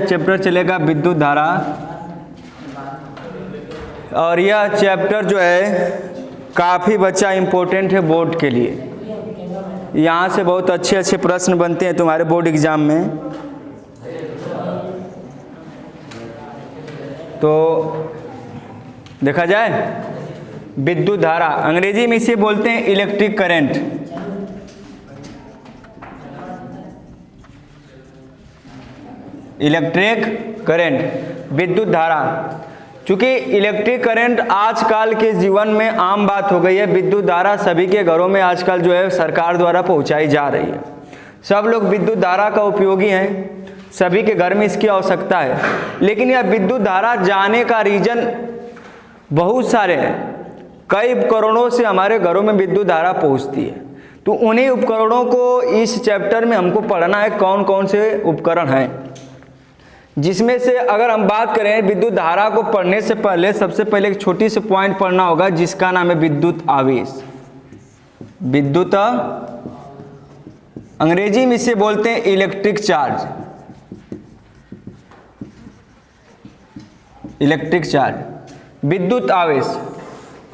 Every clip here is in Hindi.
चैप्टर चलेगा विद्युत धारा, और यह चैप्टर जो है काफ़ी बच्चा इम्पोर्टेंट है बोर्ड के लिए। यहाँ से बहुत अच्छे अच्छे प्रश्न बनते हैं तुम्हारे बोर्ड एग्जाम में। तो देखा जाए विद्युत धारा, अंग्रेजी में इसे बोलते हैं इलेक्ट्रिक करंट। इलेक्ट्रिक करंट, विद्युत धारा। चूंकि इलेक्ट्रिक करंट आजकल के जीवन में आम बात हो गई है, विद्युत धारा सभी के घरों में आजकल जो है सरकार द्वारा पहुंचाई जा रही है। सब लोग विद्युत धारा का उपयोगी हैं, सभी के घर में इसकी आवश्यकता है। लेकिन यह विद्युत धारा जाने का रीजन बहुत सारे हैं। कई उपकरणों से हमारे घरों में विद्युत धारा पहुंचती है, तो उन्हीं उपकरणों को इस चैप्टर में हमको पढ़ना है, कौन कौन से उपकरण हैं। जिसमें से अगर हम बात करें विद्युत धारा को पढ़ने से पहले सबसे पहले एक छोटी सी पॉइंट पढ़ना होगा, जिसका नाम है विद्युत आवेश। विद्युत, अंग्रेजी में इसे बोलते हैं इलेक्ट्रिक चार्ज। इलेक्ट्रिक चार्ज, विद्युत आवेश।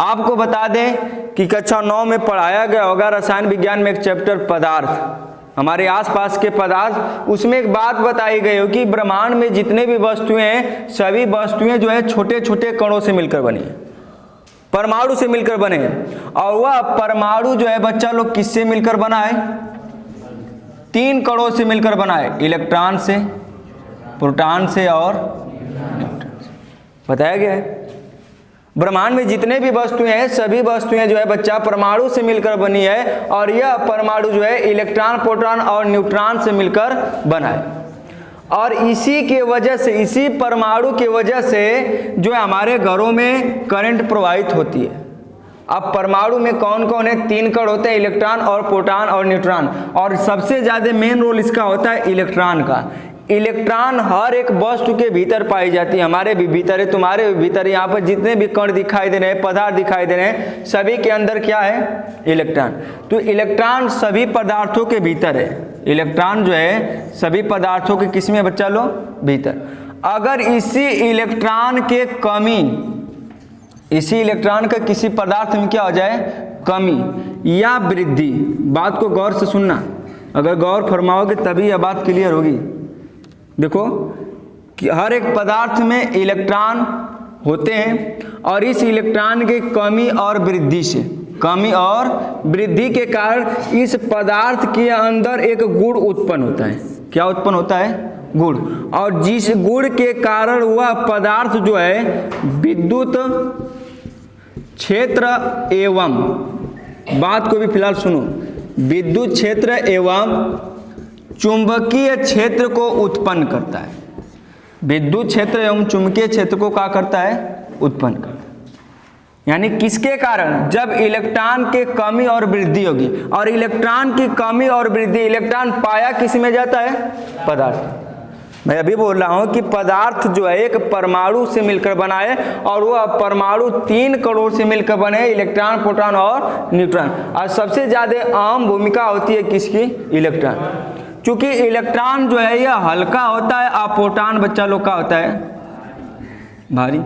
आपको बता दें कि कक्षा 9 में पढ़ाया गया होगा रसायन विज्ञान में एक चैप्टर पदार्थ, हमारे आसपास के पदार्थ। उसमें एक बात बताई गई हो कि ब्रह्मांड में जितने भी वस्तुएं हैं, सभी वस्तुएं जो है छोटे छोटे कणों से मिलकर बनी है, परमाणु से मिलकर बने हैं। और वह परमाणु जो है बच्चा लोग किससे मिलकर बना है? 3 कणों से मिलकर बना है, इलेक्ट्रॉन से, प्रोटॉन से और न्यूट्रॉन से। बताया गया है ब्रह्मांड में जितने भी वस्तुएं हैं, सभी वस्तुएं जो है बच्चा परमाणु से मिलकर बनी है, और यह परमाणु जो है इलेक्ट्रॉन, प्रोटॉन और न्यूट्रॉन से मिलकर बना है। और इसी के वजह से, इसी परमाणु की वजह से जो है हमारे घरों में करंट प्रवाहित होती है। अब परमाणु में कौन कौन है? 3 कण होते हैं, इलेक्ट्रॉन और प्रोटॉन और न्यूट्रॉन, और सबसे ज्यादा मेन रोल इसका होता है इलेक्ट्रॉन का। इलेक्ट्रॉन हर एक वस्तु के भीतर पाई जाती है, हमारे भी भीतर है, तुम्हारे भी भीतर है। यहाँ पर जितने भी कण दिखाई दे रहे हैं, पदार्थ दिखाई दे रहे हैं, सभी के अंदर क्या है? इलेक्ट्रॉन। तो इलेक्ट्रॉन सभी पदार्थों के भीतर है। इलेक्ट्रॉन जो है सभी पदार्थों के किस में बच्चा लो? भीतर। अगर इसी इलेक्ट्रॉन के कमी, इसी इलेक्ट्रॉन का किसी पदार्थ में क्या हो जाए? कमी या वृद्धि, बात को गौर से सुनना, अगर गौर फरमाओगे तभी यह बात क्लियर होगी। देखो कि हर एक पदार्थ में इलेक्ट्रॉन होते हैं, और इस इलेक्ट्रॉन के कमी और वृद्धि से, कमी और वृद्धि के कारण इस पदार्थ के अंदर एक गुण उत्पन्न होता है। क्या उत्पन्न होता है? गुण। और जिस गुण के कारण वह पदार्थ जो है विद्युत क्षेत्र एवं, बात को भी फिलहाल सुनो, विद्युत क्षेत्र एवं चुंबकीय क्षेत्र को उत्पन्न करता है। विद्युत क्षेत्र एवं चुंबकीय क्षेत्र को क्या करता है? उत्पन्न करता है। यानी किसके कारण? जब इलेक्ट्रॉन के कमी और वृद्धि होगी, और इलेक्ट्रॉन की कमी और वृद्धि, इलेक्ट्रॉन पाया किस में जाता है? पदार्थ। मैं अभी बोल रहा हूं कि पदार्थ जो है एक परमाणु से मिलकर बना है, और वह परमाणु 3 कणों से मिलकर बने, इलेक्ट्रॉन, प्रोटॉन और न्यूट्रॉन। और सबसे ज्यादा अहम भूमिका होती है किसकी? इलेक्ट्रॉन। चूंकि इलेक्ट्रॉन जो है यह हल्का होता है, और प्रोटॉन बच्चा लोग का होता है भारी।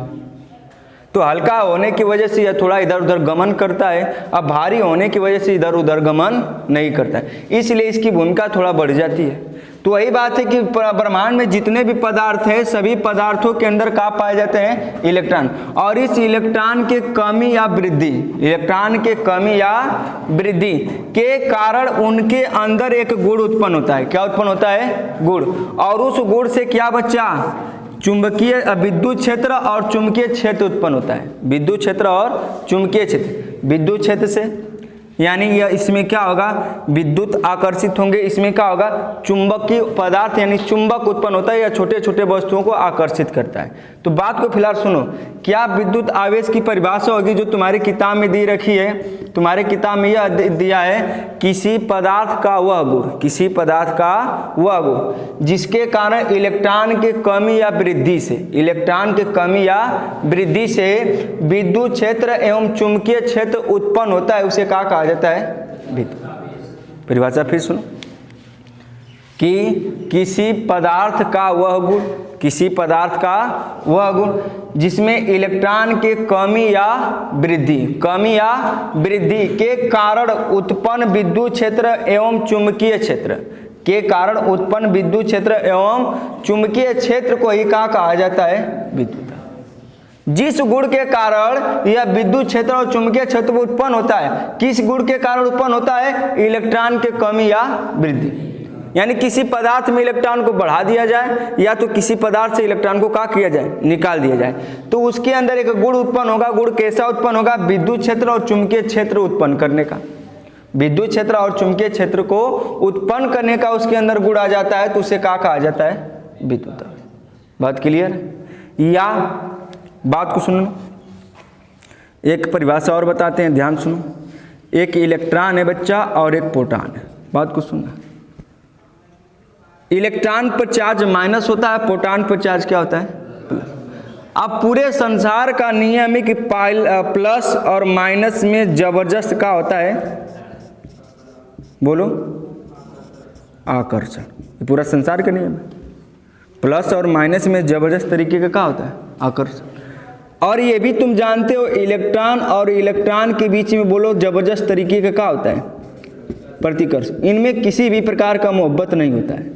तो हल्का होने की वजह से यह थोड़ा इधर उधर गमन करता है, अब भारी होने की वजह से इधर उधर गमन नहीं करता है, इसलिए इसकी भूमिका थोड़ा बढ़ जाती है। तो वही बात है कि ब्रह्मांड में जितने भी पदार्थ हैं, सभी पदार्थों के अंदर क्या पाए जाते हैं? इलेक्ट्रॉन। और इस इलेक्ट्रॉन के कमी या वृद्धि, इलेक्ट्रॉन के कमी या वृद्धि के कारण उनके अंदर एक गुण उत्पन्न होता है। क्या उत्पन्न होता है? गुण। और उस गुण से क्या बच्चा? चुंबकीय, विद्युत क्षेत्र और चुंबकीय क्षेत्र उत्पन्न होता है। विद्युत क्षेत्र और चुंबकीय क्षेत्र। विद्युत क्षेत्र से यानी यह, इसमें क्या होगा? विद्युत आकर्षित होंगे, इसमें क्या होगा? चुंबकीय पदार्थ यानी चुंबक उत्पन्न होता है, या छोटे छोटे वस्तुओं को आकर्षित करता है। तो बात को फिलहाल सुनो, क्या विद्युत आवेश की परिभाषा होगी जो तुम्हारी किताब में दी रखी है? तुम्हारे किताब में यह दिया है, किसी पदार्थ का वह गुण, किसी पदार्थ का वह गुण जिसके कारण इलेक्ट्रॉन के कमी या वृद्धि से, इलेक्ट्रॉन के कमी या वृद्धि से विद्युत क्षेत्र एवं चुंबकीय क्षेत्र उत्पन्न होता है, उसे क्या कहा जाता है? विद्युत। परिभाषा फिर सुनो कि किसी पदार्थ का वह गुण, किसी पदार्थ का वह गुण जिसमें इलेक्ट्रॉन के कमी या वृद्धि के कारण उत्पन्न विद्युत क्षेत्र एवं चुंबकीय क्षेत्र के कारण उत्पन्न विद्युत क्षेत्र एवं चुंबकीय क्षेत्र को ही कहा जाता है विद्युत। जिस गुण के कारण यह विद्युत क्षेत्र और चुंबकीय क्षेत्र उत्पन्न होता है, किस गुण के कारण उत्पन्न होता है? इलेक्ट्रॉन के कमी या वृद्धि। यानी किसी पदार्थ में इलेक्ट्रॉन को बढ़ा दिया जाए या तो किसी पदार्थ से इलेक्ट्रॉन को क्या किया जाए? निकाल दिया जाए, तो उसके अंदर एक गुण उत्पन्न होगा। गुण कैसा उत्पन्न होगा? विद्युत क्षेत्र और चुंबकीय क्षेत्र उत्पन्न करने का। विद्युत क्षेत्र और चुंबकीय क्षेत्र को उत्पन्न करने का उसके अंदर गुण आ जाता है, तो उसे क्या कहा जाता है? विद्युत। बात क्लियर? या बात को सुनो, एक परिभाषा और बताते हैं, ध्यान सुनो। एक इलेक्ट्रॉन है बच्चा और एक प्रोटॉन है। बात को सुनना, इलेक्ट्रॉन पर चार्ज माइनस होता है, प्रोटॉन पर चार्ज क्या होता है? प्लस। अब पूरे संसार का नियम है कि प्लस और माइनस में जबरदस्त क्या होता है? बोलो, आकर्षण। ये पूरा संसार का नियम है। प्लस और माइनस में जबरदस्त तरीके का क्या होता है? आकर्षण। और ये भी तुम जानते हो, इलेक्ट्रॉन और इलेक्ट्रॉन के बीच में बोलो जबरदस्त तरीके का क्या होता है? प्रतिकर्ष। इनमें किसी भी प्रकार का मोहब्बत नहीं होता है,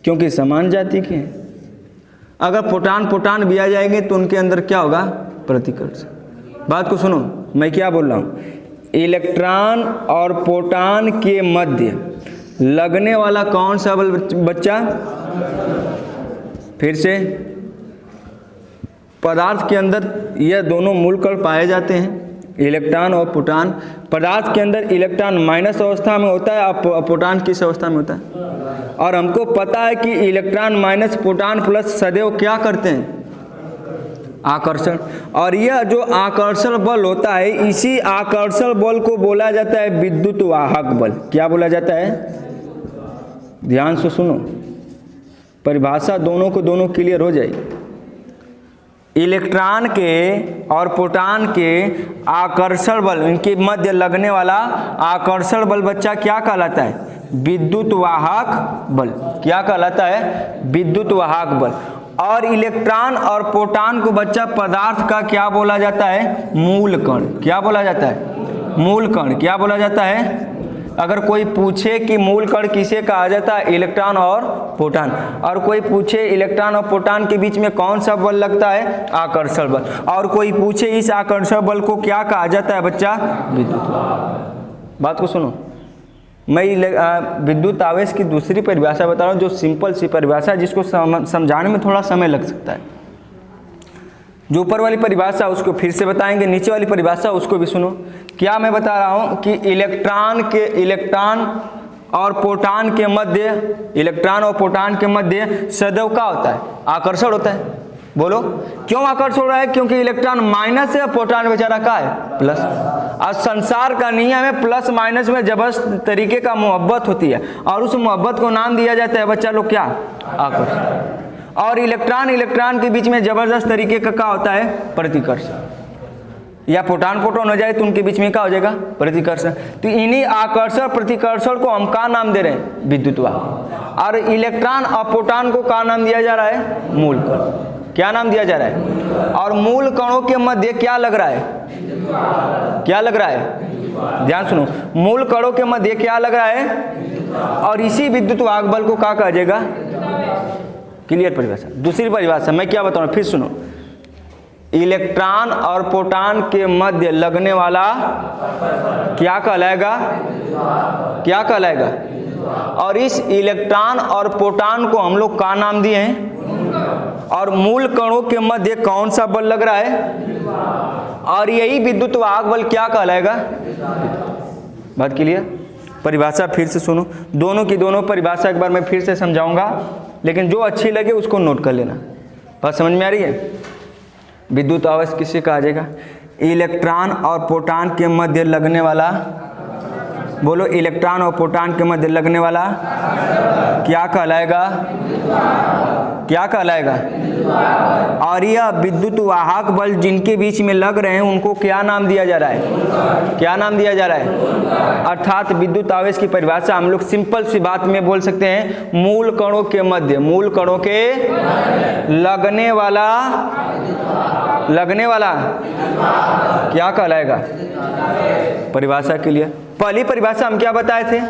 क्योंकि समान जाति के हैं। अगर प्रोटॉन भी आ जाएंगे तो उनके अंदर क्या होगा? प्रतिकर्ष। बात को सुनो, मैं क्या बोल रहा हूँ। इलेक्ट्रॉन और प्रोटॉन के मध्य लगने वाला कौन सा बल बच्चा? फिर से, पदार्थ के अंदर यह दोनों मूल कण पाए जाते हैं, इलेक्ट्रॉन और प्रोटॉन। पदार्थ के अंदर इलेक्ट्रॉन माइनस अवस्था में होता है और प्रोटॉन किस अवस्था में होता है? और हमको पता है कि इलेक्ट्रॉन माइनस प्रोटॉन प्लस सदैव क्या करते हैं? आकर्षण। और यह जो आकर्षण बल होता है, इसी आकर्षण बल को बोला जाता है विद्युत वाहक बल। क्या बोला जाता है? ध्यान से सुनो, परिभाषा दोनों को दोनों क्लियर हो जाएगी। इलेक्ट्रॉन के और प्रोटॉन के आकर्षण बल, इनके मध्य लगने वाला आकर्षण बल बच्चा क्या कहलाता है? विद्युत वाहक बल। क्या कहलाता है? विद्युत वाहक बल। और इलेक्ट्रॉन और प्रोटॉन को बच्चा पदार्थ का क्या बोला जाता है? मूल कण। क्या बोला जाता है? मूल कण। क्या बोला जाता है? अगर कोई पूछे कि मूल कण किसे कहा जाता है? इलेक्ट्रॉन और प्रोटॉन। और कोई पूछे इलेक्ट्रॉन और प्रोटॉन के बीच में कौन सा बल लगता है? आकर्षण बल। और कोई पूछे इस आकर्षण बल को क्या कहा जाता है बच्चा? विद्युत। बात को सुनो, मैं विद्युत आवेश की दूसरी परिभाषा बता रहा हूँ, जो सिंपल सी परिभाषा है, जिसको समझाने में थोड़ा समय लग सकता है। जो ऊपर वाली परिभाषा उसको फिर से बताएंगे, नीचे वाली परिभाषा उसको भी सुनो। क्या मैं बता रहा हूँ कि इलेक्ट्रॉन और प्रोटॉन के मध्य सदैव क्या होता है? आकर्षण होता है। बोलो, क्यों आकर्षण हो रहा है? क्योंकि इलेक्ट्रॉन माइनस है, प्रोटॉन बेचारा क्या है? प्लस। आज संसार का नियम है, प्लस माइनस में जबरदस्त तरीके का मोहब्बत होती है, और उस मोहब्बत को नाम दिया जाता है बच्चा लोग क्या? आकर्षण। और इलेक्ट्रॉन के बीच में जबरदस्त तरीके का क्या होता है? प्रतिकर्ष। या प्रोटॉन हो जाए तो उनके बीच में क्या हो जाएगा? प्रतिकर्षण। तो इन्हीं आकर्षण प्रतिकर्षण को हम क्या नाम दे रहे हैं? विद्युत वाहक। और इलेक्ट्रॉन और प्रोटॉन को क्या नाम दिया जा रहा है? मूल कण। क्या नाम दिया जा रहा है? और मूल कणों के मध्य क्या लग रहा है? क्या लग रहा है? ध्यान सुनो, मूल कणों के मध्य क्या लग रहा है? और इसी विद्युत वाहक बल को क्या कहा जाएगा? क्लियर परिभाषा। दूसरी परिभाषा मैं क्या बताऊं, फिर सुनो। इलेक्ट्रॉन और प्रोटॉन के मध्य लगने वाला क्या कहलाएगा? क्या कहलाएगा? और इस इलेक्ट्रॉन और प्रोटॉन को हम लोग का नाम दिए हैं? और मूल कणों के मध्य कौन सा बल लग रहा है? और यही विद्युत वाहक बल क्या कहलाएगा? बात क्लियर? परिभाषा फिर से सुनो, दोनों की दोनों परिभाषा एक बार मैं फिर से समझाऊंगा, लेकिन जो अच्छी लगे उसको नोट कर लेना। बात समझ में आ रही है? विद्युत आवेश किसे कहा जाएगा? इलेक्ट्रॉन और प्रोटॉन के मध्य लगने वाला बोलो इलेक्ट्रॉन और प्रोटॉन के मध्य लगने वाला क्या कहलाएगा? क्या कहलाएगा? और यह विद्युत वाहक बल जिनके बीच में लग रहे हैं उनको क्या नाम दिया जा रहा है? क्या नाम दिया जा रहा है? अर्थात विद्युत आवेश की परिभाषा हम लोग सिंपल सी बात में बोल सकते हैं, मूल कणों के मध्य, मूल कणों के लगने वाला क्या कहलाएगा? परिभाषा के लिए पहली परिभाषा हम क्या बताए थे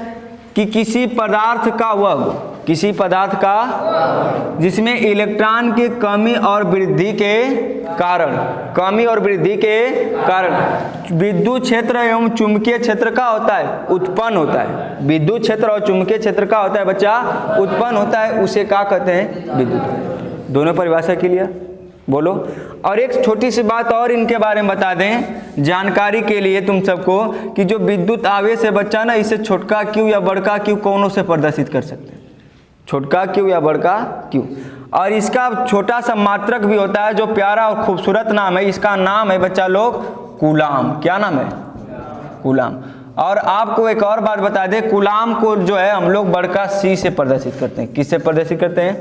कि किसी पदार्थ का वह, किसी पदार्थ का जिसमें इलेक्ट्रॉन की कमी और वृद्धि के कारण विद्युत क्षेत्र एवं चुंबकीय क्षेत्र का होता है, उत्पन्न होता है। विद्युत क्षेत्र और चुंबकीय क्षेत्र का होता है बच्चा, उत्पन्न होता है, उसे क्या कहते हैं? विद्युत। दोनों परिभाषा के लिए बोलो। और एक छोटी सी बात और इनके बारे में बता दें जानकारी के लिए तुम सबको कि जो विद्युत आवेश है बच्चा ना, इसे छोटका क्यू या बड़का क्यू कौनों से प्रदर्शित कर सकते हैं, छोटका क्यू या बड़का क्यू। और इसका छोटा सा मात्रक भी होता है जो प्यारा और खूबसूरत नाम है, इसका नाम है बच्चा लोग कूलाम। क्या नाम है? कूलाम। और आपको एक और बात बता दें, कूलाम को जो है हम लोग बड़का सी से प्रदर्शित करते हैं। किससे प्रदर्शित करते हैं?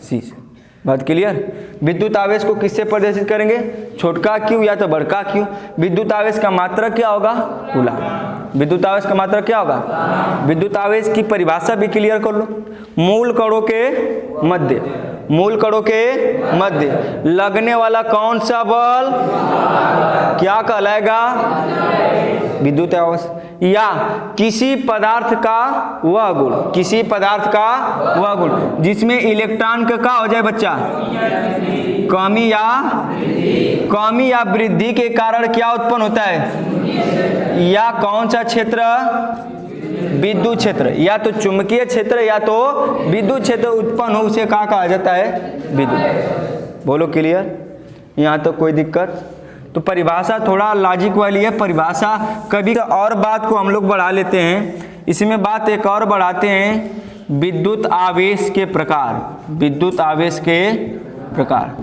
सी से। बात क्लियर? विद्युत आवेश को किससे प्रदर्शित करेंगे? छोटका क्यू या तो बड़का क्यू। विद्युत आवेश का मात्रक क्या होगा? कूलाम। विद्युत आवेश का मात्रक क्या होगा? विद्युत आवेश की परिभाषा भी क्लियर कर लो। मूल कणों के मध्य, मूल कणों के मध्य लगने वाला कौन सा बल क्या कहलाएगा? विद्युत आवेश। या किसी पदार्थ का वह गुण, किसी पदार्थ का वह गुण जिसमें इलेक्ट्रॉन का क्या हो जाए बच्चा? कमी या वृद्धि के कारण क्या उत्पन्न होता है? या कौन सा क्षेत्र? विद्युत क्षेत्र, या तो चुंबकीय क्षेत्र या तो विद्युत क्षेत्र उत्पन्न हो, उसे क्या कहा जाता है? विद्युत। बोलो क्लियर? यहाँ तो कोई दिक्कत? तो परिभाषा थोड़ा लॉजिक वाली है परिभाषा। कभी और बात को हम लोग बढ़ा लेते हैं, इसमें बात एक और बढ़ाते हैं, विद्युत आवेश के प्रकार। विद्युत आवेश के प्रकार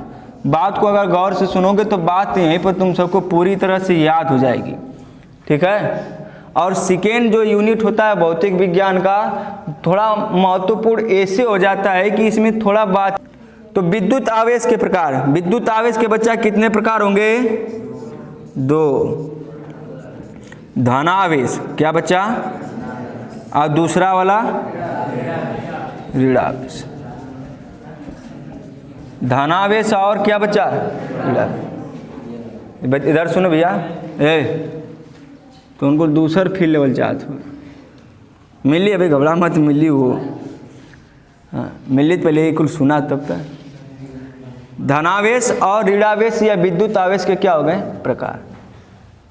बात को अगर गौर से सुनोगे तो बात यहीं पर तुम सबको पूरी तरह से याद हो जाएगी, ठीक है। और सेकेंड जो यूनिट होता है भौतिक विज्ञान का, थोड़ा महत्वपूर्ण ऐसे हो जाता है कि इसमें थोड़ा बात। तो विद्युत आवेश के प्रकार, विद्युत आवेश के बच्चा कितने प्रकार होंगे? 2। धनावेश, क्या बच्चा? और दूसरा वाला ऋणावेश। धनावेश और क्या बच्चा? इधर सुनो भैया, तो उनको दूसर फील्ड लेवल चाहते हो मिली, अभी घबरा मत, मिली वो, हाँ मिली पहले कुल सुना तब तक। धनावेश और ऋणावेश या विद्युत आवेश के क्या हो गए? प्रकार।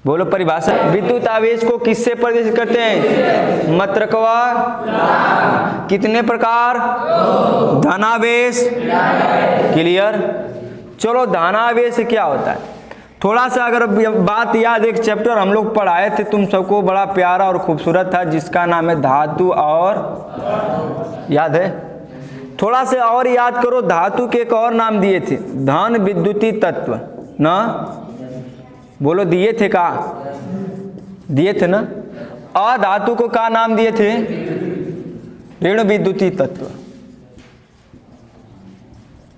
बोलो परिभाषा। विद्युत आवेश को किससे प्रदर्शित करते हैं? मात्रकवा। कितने प्रकार? धनावेश। क्लियर? चलो धनावेश क्या होता है थोड़ा सा अगर बात याद, एक चैप्टर हम लोग पढ़ाए थे तुम सबको, बड़ा प्यारा और खूबसूरत था, जिसका नाम है धातु और, याद है? थोड़ा से और याद करो, धातु के एक और नाम दिए थे, धन विद्युती तत्व ना? बोलो दिए थे का? दिए थे ना? अधातु को क्या नाम दिए थे? ऋण विद्युती तत्व।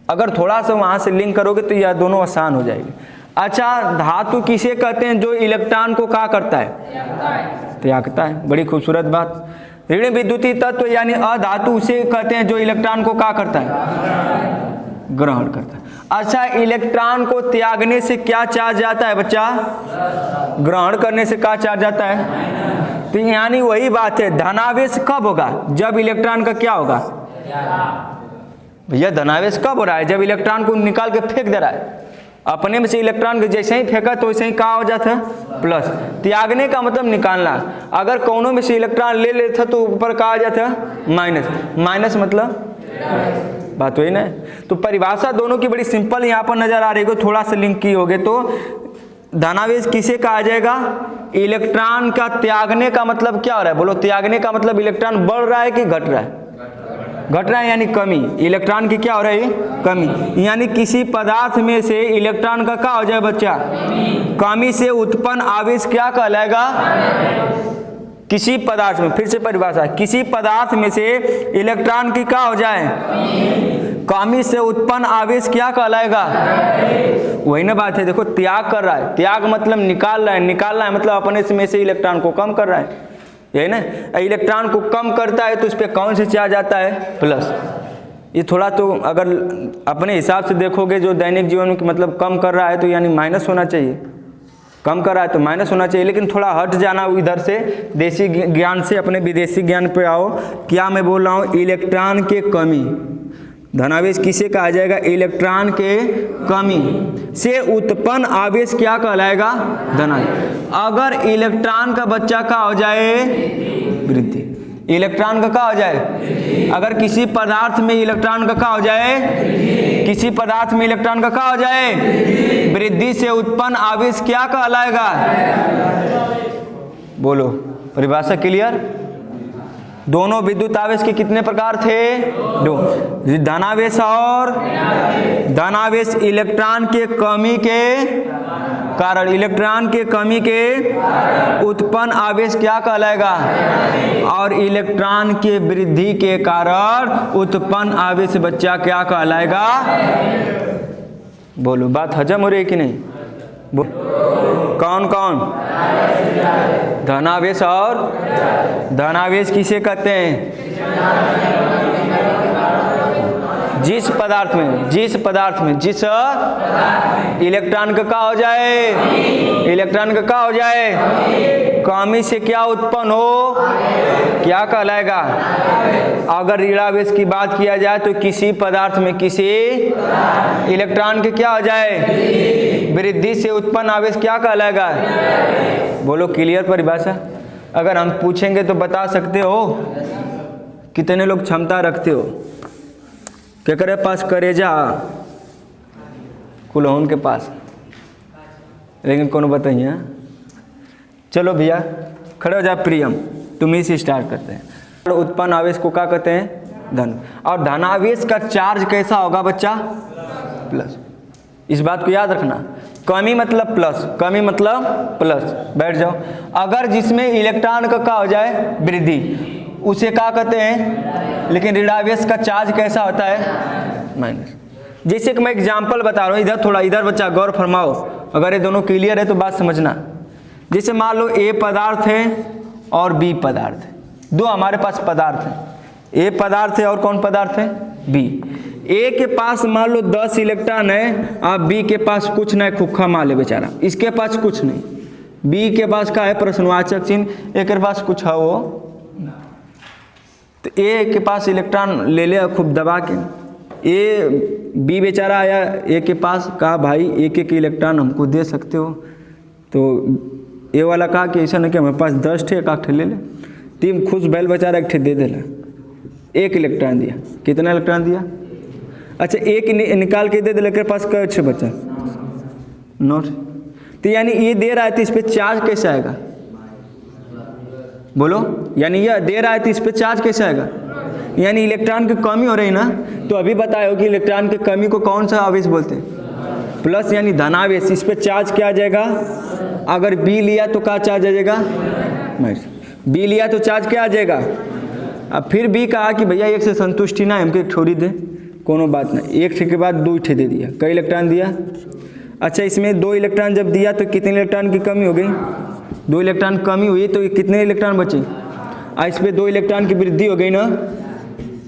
अगर थोड़ा सा वहां से लिंक करोगे तो यह दोनों आसान हो जाएगी। अच्छा, धातु किसे कहते हैं? जो इलेक्ट्रॉन को क्या करता है? त्यागता है। बड़ी खूबसूरत बात। ऋण विद्युती तत्व यानी अधातु उसे कहते हैं जो इलेक्ट्रॉन को क्या करता है? ग्रहण करता है। अच्छा, इलेक्ट्रॉन को त्यागने से क्या चार्ज जाता है बच्चा? ग्रहण करने से क्या चार्ज जाता है? तो यानी वही बात है, धनावेश कब होगा? जब इलेक्ट्रॉन का क्या होगा? भैया धनावेश कब हो रहा है? जब इलेक्ट्रॉन को निकाल के फेंक दे रहा है। अपने में से इलेक्ट्रॉन जैसे ही फेंका तो वैसे ही क्या हो जाता है? प्लस। त्यागने का मतलब निकालना। अगर कोनों में से इलेक्ट्रॉन ले लेता तो ऊपर क्या आ जाता है? माइनस। माइनस मतलब बात वही ना। तो परिभाषा दोनों की बड़ी सिंपल यहाँ पर नजर आ रही है, थोड़ा सा लिंक की होगे तो धनावेश किसे कहा जाएगा? इलेक्ट्रॉन का त्यागने का मतलब क्या हो रहा है? बोलो त्यागने का मतलब इलेक्ट्रॉन बढ़ रहा है कि घट रहा है? घट रहा है यानी कमी। इलेक्ट्रॉन की क्या हो रही है? कमी। यानी किसी पदार्थ में से इलेक्ट्रॉन का क्या हो जाए बच्चा? कमी से उत्पन्न आवेश क्या कहलाएगा? किसी पदार्थ में, फिर से परिभाषा, किसी पदार्थ में से इलेक्ट्रॉन की क्या हो जाए, कमी से उत्पन्न आवेश क्या कहलाएगा। वही ना बात है, देखो त्याग कर रहा है, त्याग मतलब निकाल रहा है, निकालना है मतलब अपने में से इलेक्ट्रॉन को कम कर रहा है, यही ना। इलेक्ट्रॉन को कम करता है तो उस पर कौन से चार्ज आता है, प्लस। ये थोड़ा तो अगर अपने हिसाब से देखोगे जो दैनिक जीवन में मतलब कम कर रहा है तो यानी माइनस होना चाहिए, कम कर रहा है तो माइनस होना चाहिए, लेकिन थोड़ा हट जाना इधर से, देसी ज्ञान से अपने विदेशी ज्ञान पे आओ। क्या मैं बोल रहा हूँ, इलेक्ट्रॉन के कमी, धनावेश किसे कहा जाएगा, इलेक्ट्रॉन के कमी से उत्पन्न आवेश क्या कहलाएगा, धनावेश। अगर इलेक्ट्रॉन का बच्चा क्या हो जाए, वृद्धि, इलेक्ट्रॉन का क्या हो जाए, अगर किसी पदार्थ में इलेक्ट्रॉन का क्या हो जाए, किसी पदार्थ में इलेक्ट्रॉन का क्या हो जाए, वृद्धि से उत्पन्न आवेश क्या कहलाएगा, बोलो परिभाषा क्लियर। दोनों विद्युत आवेश के कितने प्रकार थे, दो, धनावेश और धनावेश। इलेक्ट्रॉन के कमी के कारण, इलेक्ट्रॉन के कमी के उत्पन्न आवेश क्या कहलाएगा, और इलेक्ट्रॉन के वृद्धि के कारण उत्पन्न आवेश बच्चा क्या कहलाएगा। बोलो बात हजम हो रही है कि नहीं, कौन कौन, धनावेश और धनावेश किसे कहते हैं, जिस पदार्थ में, जिस पदार्थ में, जिस इलेक्ट्रॉन का क्या हो जाए, इलेक्ट्रॉन का क्या हो जाए, कमी से क्या उत्पन्न हो, क्या कहलाएगा। अगर ऋणावेश की बात किया जाए तो किसी पदार्थ में किसी इलेक्ट्रॉन के क्या हो जाए, वृद्धि से उत्पन्न आवेश क्या कहलाएगा। बोलो क्लियर परिभाषा। अगर हम पूछेंगे तो बता सकते हो, कितने लोग क्षमता रखते हो, केकरे पास करेजा, कुलहोन के पास, लेकिन कौन बताइए। चलो भैया खड़े हो जा, प्रियम तुम्ही से स्टार्ट करते हैं। उत्पन्न आवेश को क्या कहते हैं, धन। और धनावेश का चार्ज कैसा होगा बच्चा, प्लस। इस बात को याद रखना, कमी मतलब प्लस, कमी मतलब प्लस, बैठ जाओ। अगर जिसमें इलेक्ट्रॉन का क्या हो जाए, वृद्धि, उसे क्या कहते हैं, लेकिन ऋणावेश का चार्ज कैसा होता है, माइनस। जैसे कि मैं एग्जांपल बता रहा हूँ, इधर थोड़ा, इधर बच्चा गौर फरमाओ, अगर ये दोनों क्लियर है तो बात समझना। जैसे मान लो ए पदार्थ है और बी पदार्थ है, दो हमारे पास पदार्थ है, ए पदार्थ है और कौन पदार्थ है, बी। ए के पास मान लो 10 इलेक्ट्रॉन है, आप बी के पास कुछ नहीं, खुखा माल है बेचारा, इसके पास कुछ नहीं। बी के पास क्या है, प्रश्नवाचक चिन्ह, ए के पास कुछ है वो, तो ए के पास इलेक्ट्रॉन ले ले खूब दबा के, ए बी बेचारा आया ए के पास, कहा भाई एक एक इलेक्ट्रॉन हमको दे सकते हो, तो ए वाला कहा कि ऐसा नहीं कि हमारे पास 10 ठे, एक आठ ले ले। तीन खुश बैल बेचारा एक ठे दे देला, एक इलेक्ट्रॉन दिया, कितना इलेक्ट्रॉन दिया, अच्छा एक निकाल के दे दे, के पास क्या अच्छे बच्चा, 9। तो यानी ये दे रहा है तो इस पर चार्ज कैसे आएगा, बोलो, यानी यह दे रहा है तो इस पर चार्ज कैसे आएगा, यानी इलेक्ट्रॉन की कमी हो रही ना। तो अभी बताओ कि इलेक्ट्रॉन की कमी को कौन सा आवेश बोलते हैं, प्लस, यानी धनावेश। इस पर चार्ज क्या आ जाएगा, अगर बी लिया तो क्या चार्ज आ जाएगा, माइनस। बी लिया तो चार्ज क्या आ जाएगा। अब फिर बी कहा कि भैया एक से संतुष्टि ना, हमको एक छोड़ी दे, कोनो बात नहीं, एक ठे के बाद 2 ठे दे दिया, कई इलेक्ट्रॉन दिया, अच्छा इसमें 2 इलेक्ट्रॉन जब दिया तो कितने इलेक्ट्रॉन की कमी हो गई, 2 इलेक्ट्रॉन कमी हुई, तो कितने इलेक्ट्रॉन बचे, इस पर 2 इलेक्ट्रॉन की वृद्धि हो गई ना।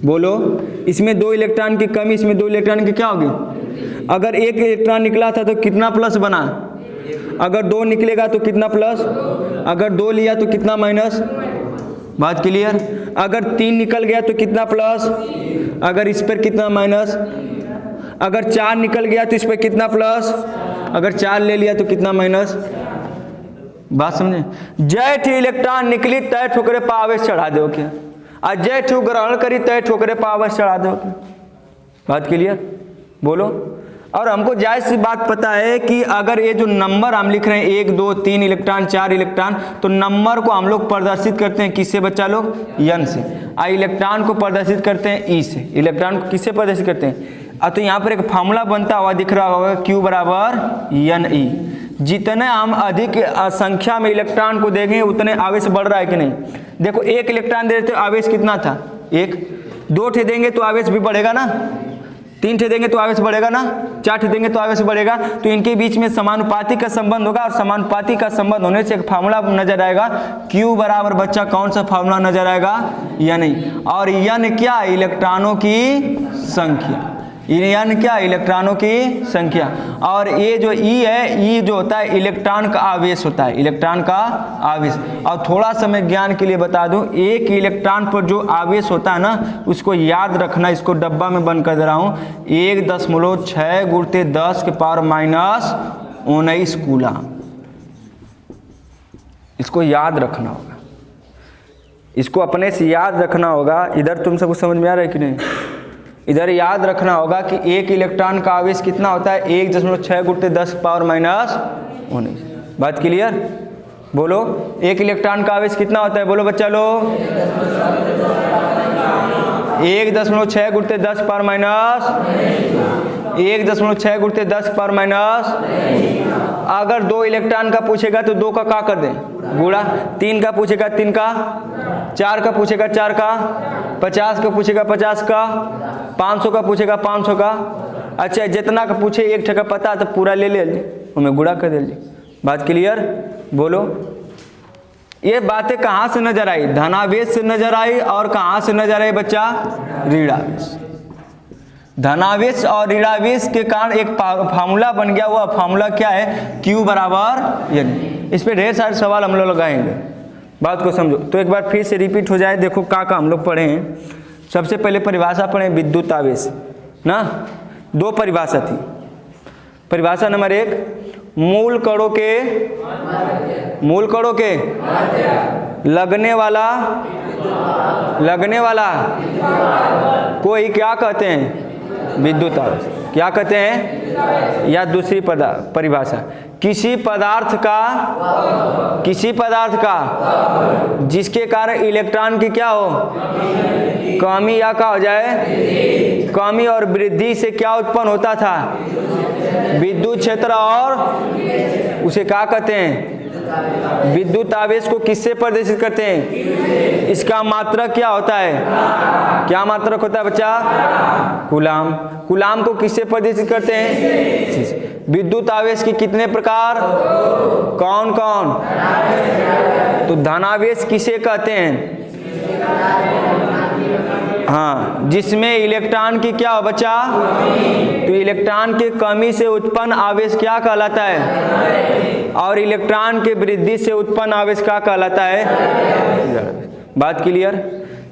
बोलो, इसमें 2 इलेक्ट्रॉन की कमी, इसमें 2 इलेक्ट्रॉन की क्या होगी। अगर एक इलेक्ट्रॉन निकला था तो कितना प्लस बना, अगर 2 निकलेगा तो कितना प्लस, अगर 2 लिया तो कितना माइनस, बात क्लियर। अगर 3 निकल गया तो कितना प्लस, अगर इस पर कितना माइनस, अगर 4 निकल गया तो इस पर कितना प्लस, अगर 4 ले लिया तो कितना माइनस, बात समझे। जय ठे इलेक्ट्रॉन निकली तय ठोकरे पर आवेश चढ़ा दो क्या, और जय ठो ग्रहण करी तय ठोकरे पर आवेश चढ़ा दो क्या, बात क्लियर। बोलो, और हमको जायज सी बात पता है कि अगर ये जो नंबर हम लिख रहे हैं 1 2 3 इलेक्ट्रॉन 4 इलेक्ट्रॉन, तो नंबर को हम लोग प्रदर्शित करते हैं किससे बच्चा लोग, एन से। इलेक्ट्रॉन को प्रदर्शित करते हैं ई से। इलेक्ट्रॉन को किससे प्रदर्शित करते हैं, तो यहाँ पर एक फार्मूला बनता हुआ दिख रहा होगा, Q बराबर NE। जितने हम अधिक संख्या में इलेक्ट्रॉन को देंगे उतने आवेश बढ़ रहा है कि नहीं। देखो एक इलेक्ट्रॉन दे देते आवेश कितना था, एक। दो ठे देंगे तो आवेश भी बढ़ेगा ना, तीन ठे देंगे तो आवेश बढ़ेगा ना, चार ठे देंगे तो आवेश बढ़ेगा। तो इनके बीच में समानुपाती का संबंध होगा, और समानुपाती का संबंध होने से एक फार्मूला नजर आएगा, Q बराबर बच्चा कौन सा फार्मूला नजर आएगा, N। और N क्या, इलेक्ट्रॉनों की संख्या। N क्या, इलेक्ट्रॉनों की संख्या। और ये जो E है, E जो होता है इलेक्ट्रॉन का आवेश होता है, इलेक्ट्रॉन का आवेश। और थोड़ा सा मैं ज्ञान के लिए बता दूं, एक इलेक्ट्रॉन पर जो आवेश होता है ना, उसको याद रखना। इसको डब्बा में बंद कर दे रहा हूं, 1.6 गुणित 10 के पावर -19 कूलम। इसको याद रखना होगा, इसको अपने से याद रखना होगा। इधर तुम सबको समझ में आ रहा है कि नहीं। इधर याद रखना होगा कि एक इलेक्ट्रॉन का आवेश कितना होता है, 1.6 गुणित 10 के पावर -19। बात क्लियर, बोलो। एक इलेक्ट्रॉन का आवेश कितना होता है, बोलो बच्चा लोग। 1.6 गुणित 10 के पावर -1.6 गुणित 10 के पावर -। अगर दो इलेक्ट्रॉन का पूछेगा तो दो का क्या कर दें, गुणा। तीन का पूछेगा 3 का, 4 का पूछेगा 4 का, 50 का पूछेगा 50 का, 500 का पूछेगा 500 का। अच्छा जितना का पूछे, एक ठेका पता तो पूरा ले ले हमें गुणा कर दे। बात क्लियर, बोलो। ये बातें कहाँ से नजर आई, धनावेश से नजर आई। और कहाँ से नजर आई बच्चा, ऋणावेश। धनावेश और ऋणावेश के कारण एक फार्मूला बन गया। हुआ फार्मूला क्या है, Q बराबर N। इस पे ढेर सारे सवाल हम लोग लगाएंगे, बात को समझो। तो एक बार फिर से रिपीट हो जाए। देखो का हम लोग पढ़े हैं। सबसे पहले परिभाषा पढ़े विद्युत आवेश ना, दो परिभाषा थी। परिभाषा नंबर 1, मूल कणों के लगने वाला कोई क्या कहते हैं, विद्युत आवेश। क्या कहते हैं, या दूसरी परिभाषा, किसी पदार्थ का जिसके कारण इलेक्ट्रॉन की क्या हो, कमी या क्या हो जाए, कमी और वृद्धि से क्या उत्पन्न होता था, विद्युत क्षेत्र। और उसे क्या कहते हैं, विद्युत आवेश को किससे प्रदर्शित करते हैं, इसका मात्रक क्या होता है, क्या मात्रक होता है बच्चा, कूलाम। कूलाम को किससे प्रदर्शित करते हैं, विद्युत आवेश के कितने प्रकार, कौन कौन। तो धनावेश किसे कहते हैं, हाँ, जिसमें इलेक्ट्रॉन की क्या हो बच्चा, तो इलेक्ट्रॉन की कमी से उत्पन्न आवेश क्या कहलाता है, और इलेक्ट्रॉन के वृद्धि से उत्पन्न आवेश क्या कहलाता है। बात क्लियर।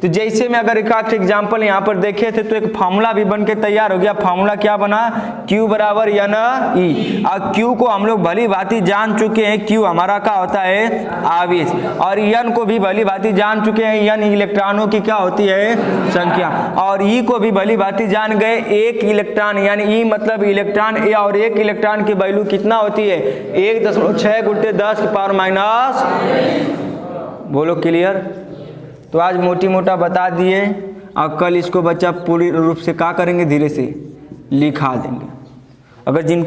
तो जैसे में अगर एक एग्जाम्पल यहाँ पर देखे थे तो एक फार्मूला भी बन के तैयार हो गया। फार्मूला क्या बना, Q बराबर NE। और Q को हम लोग भली भांति जान चुके हैं, Q हमारा क्या होता है, आवेश। और N को भी भली भांति जान चुके हैं, N इलेक्ट्रॉनों की क्या होती है, संख्या। और E को भी भली भांति जान गए, एक इलेक्ट्रॉन यानी E मतलब इलेक्ट्रॉन। और एक इलेक्ट्रॉन की वैल्यू कितना होती है, 1.6 गुणित 10 के पावर -। बोलो क्लियर। तो आज मोटी मोटा बता दिए, और कल इसको बच्चा पूरी रूप से क्या करेंगे, धीरे से लिखा देंगे। अगर जिनको